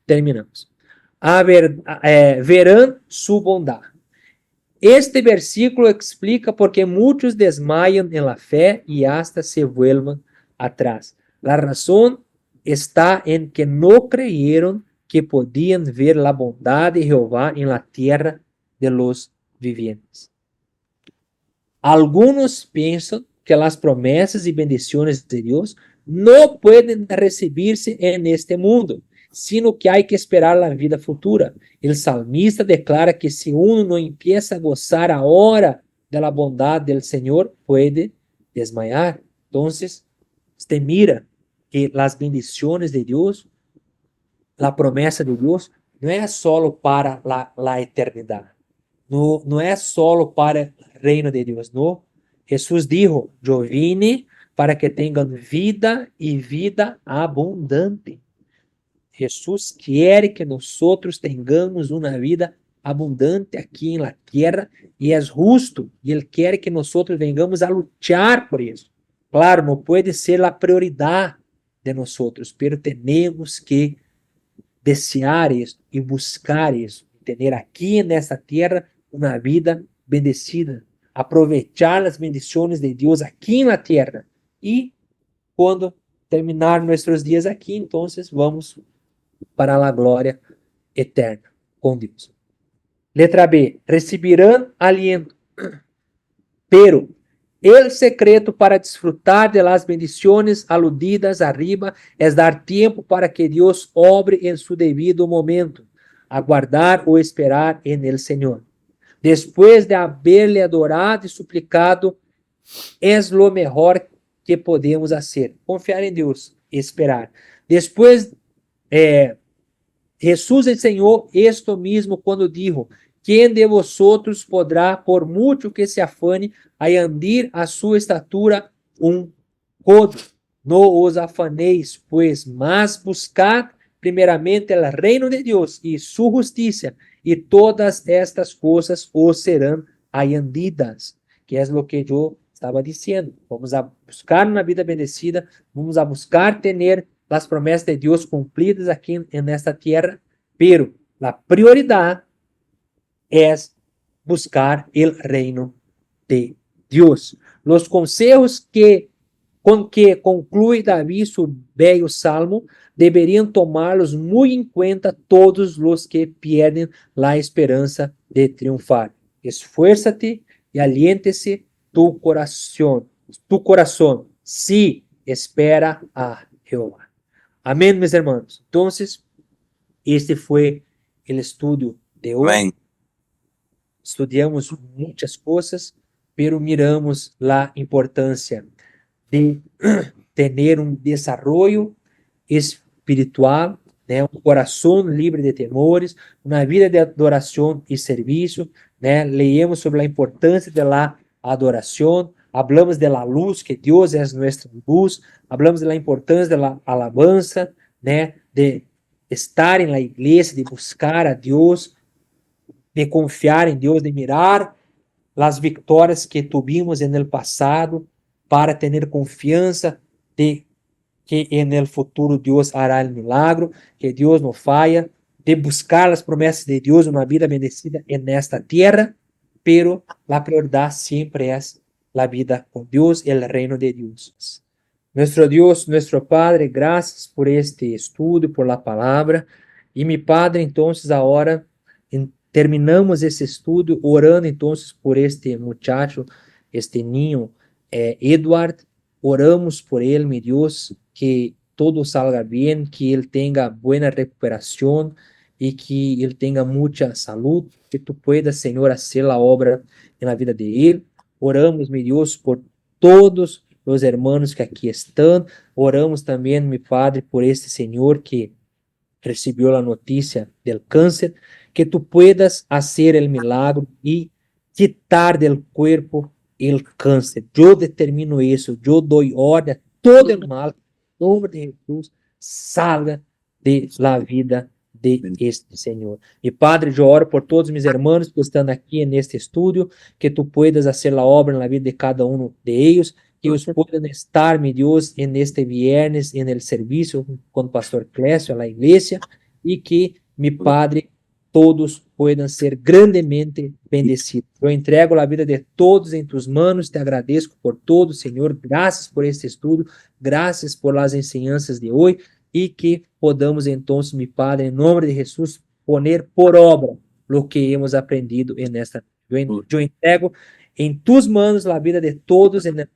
terminamos. Verão su bondade. Este versículo explica por que muitos desmaiam em la fé e hasta se vuelvan atrás. La razón está en que no creyeron que podían ver la bondad de Jehová en la tierra de los vivientes. Algunos piensan que las promesas y bendiciones de Dios no pueden recibirse en este mundo, sino que hay que esperar la vida futura. El salmista declara que si uno no empieza a gozar ahora de la bondad del Señor, puede desmayar. Entonces, usted mira que las bendiciones de Dios, la promesa de Dios, no es solo para la eternidad. No é solo para o reino de Deus, não. Jesus dijo, eu vine para que tenham vida e vida abundante. Jesus quer que nós tenhamos uma vida abundante aqui na terra e é justo, e Ele quer que nós venhamos a lutar por isso. Claro, não pode ser a prioridade de nós, mas temos que desejar isso e buscar isso, ter aqui nessa terra uma vida bendecida, aproveitar as bendições de Deus aqui na terra e quando terminar nossos dias aqui, então vamos para a glória eterna com Deus. Letra B, recibirão aliento, pero el secreto para disfrutar de las bendiciones aludidas arriba es dar tiempo para que Deus obre en su debido momento, aguardar ou esperar en el Señor. Después de haberle adorado e suplicado, es lo mejor que podemos hacer. Confiar en Dios, esperar. Después, Jesús enseñó esto mismo cuando dijo, ¿quién de vosotros podrá, por mucho que se afane, añadir a su estatura un codo? No os afanéis, pues, mas buscad primeramente el reino de Dios y su justicia, y todas estas cosas os serán añadidas, que es lo que yo estaba diciendo. Vamos a buscar una vida bendecida, vamos a buscar tener las promesas de Dios cumplidas aquí en esta tierra, pero la prioridad es buscar el reino de Dios. Los consejos con que conclui Davi su bello salmo deberían tomarlos muy en cuenta todos los que pierden la esperanza de triunfar. Esfuérzate y aliéntese tu corazón, sí, espera a Jehová. Amén, mis hermanos. Entonces, este fue el estudio de hoy. Amén. Estudiamos muitas coisas, pero miramos a importância de ter desenvolvimento espiritual, né, coração livre de temores, uma vida de adoração e serviço, né? Leemos sobre a importância da adoração, hablamos de la luz, que Deus é nossa luz, hablamos de la importância da alabança, né, de estar na igreja, de buscar a Deus, de confiar em Deus, de mirar as vitórias que tuvimos no passado, para ter confiança de que no futuro Deus hará o milagro, que Deus não falha, de buscar as promessas de Deus, uma vida bendecida nesta terra, pero a prioridade sempre é a vida com Deus e o reino de Deus. Nuestro Dios, nuestro Padre, gracias por este estudio, por la palabra. E mi Padre, entonces, ahora terminamos esse estudo orando, entonces, por este muchacho, este niño, Edward. Oramos por ele, mi Dios, que todo salga bem, que ele tenha buena recuperação e que ele tenha muita salud, que tu puedas, Senhor, hacer la obra na vida de ele. Oramos, mi Dios, por todos os hermanos que aqui estão. Oramos também, mi Padre, por este Senhor que recebeu a notícia do câncer, que tu puedas hacer el milagro e quitar del cuerpo el câncer. Eu determino isso, eu dou ordem a todo el mal, em nome de Jesus, salga de la vida de este Senhor. E Padre, eu oro por todos meus irmãos que estão aqui neste estúdio, que tu puedas hacer la obra na vida de cada um de ellos, que ellos puedan estar, mi Dios, en este viernes, en el servicio con Pastor Clécio, a la iglesia, y que, mi Padre, todos puedan ser grandemente bendecidos. Eu entrego a vida de todos em tus manos, te agradeço por todo, Senhor, graças por este estudo, graças por las enseñanzas de hoje, y que podamos entonces, mi Padre, en nombre de Jesús, poner por obra lo que hemos aprendido en esta. Yo entrego en tus manos la vida de todos, en el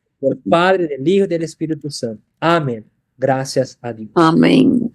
Padre, del Hijo y del Espíritu Santo. Amén. Gracias a Dios. Amém.